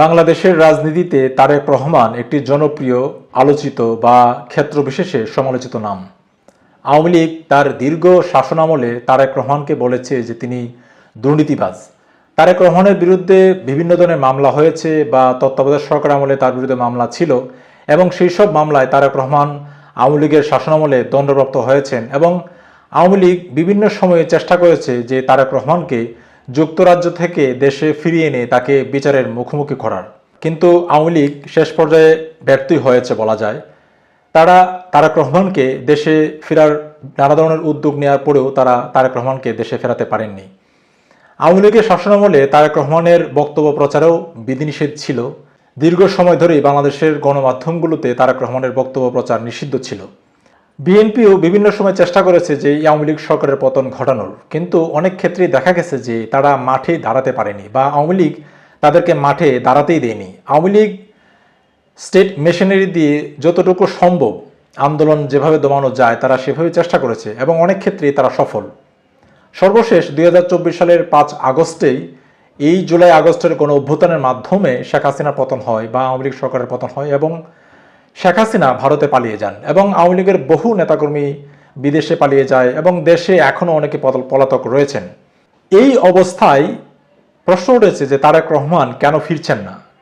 বাংলাদেশের রাজনীতিতে তারেক রহমান একটি জনপ্রিয়, আলোচিত বা ক্ষেত্রবিশেষে সমালোচিত নাম। আওয়ামী লীগ তার দীর্ঘ শাসনামলে তারেক রহমানকে বলেছে যে তিনি দুর্নীতিবাজ। তারেক রহমানের বিরুদ্ধে বিভিন্ন ধরনের মামলা হয়েছে বা তত্ত্বাবধায়ক সরকার আমলে তার বিরুদ্ধে মামলা ছিল এবং সেই সব মামলায় তারেক রহমান আওয়ামী লীগের শাসনামলে দণ্ডপ্রাপ্ত হয়েছেন এবং আওয়ামী লীগ বিভিন্ন সময়ে চেষ্টা করেছে যে তারেক রহমানকে যুক্তরাজ্য থেকে দেশে ফিরিয়ে এনে তাকে বিচারের মুখোমুখি করার, কিন্তু আওয়ামী লীগ শেষ পর্যায়ে ব্যর্থই হয়েছে বলা যায়। তারা তারেক রহমানকে দেশে ফেরার নানা ধরনের উদ্যোগ নেওয়ার পরেও তারা তারেক রহমানকে দেশে ফেরাতে পারেননি। আওয়ামী লীগের শাসনামলে তারেক রহমানের বক্তব্য প্রচারেও বিধিনিষেধ ছিল। দীর্ঘ সময় ধরেই বাংলাদেশের গণমাধ্যমগুলোতে তারেক রহমানের বক্তব্য প্রচার নিষিদ্ধ ছিল। বিএনপিও বিভিন্ন সময় চেষ্টা করেছে যে আওয়ামী লীগ সরকারের পতন ঘটানোর, কিন্তু অনেক ক্ষেত্রেই দেখা গেছে যে তারা মাঠে দাঁড়াতে পারেনি বা আওয়ামী লীগ তাদেরকে মাঠে দাঁড়াতেই দেয়নি। আওয়ামী লীগ স্টেট মেশিনারি দিয়ে যতটুকু সম্ভব আন্দোলন যেভাবে দমানো যায় তারা সেভাবে চেষ্টা করেছে এবং অনেক ক্ষেত্রেই তারা সফল। সর্বশেষ 2024 সালের 5 আগস্টেই এই জুলাই আগস্টের গণ অভ্যুত্থানের মাধ্যমে শেখ হাসিনার পতন হয় বা আওয়ামী লীগ সরকারের পতন হয় এবং শেখ হাসিনা ভারতে পালিয়ে যান এবং আওয়ামী লীগের বহু নেতাকর্মী বিদেশে পালিয়ে যায় এবং দেশে এখনও অনেকে পলাতক রয়েছেন। এই অবস্থায় প্রশ্ন উঠেছে যে তারেক রহমান কেন ফিরছেন না।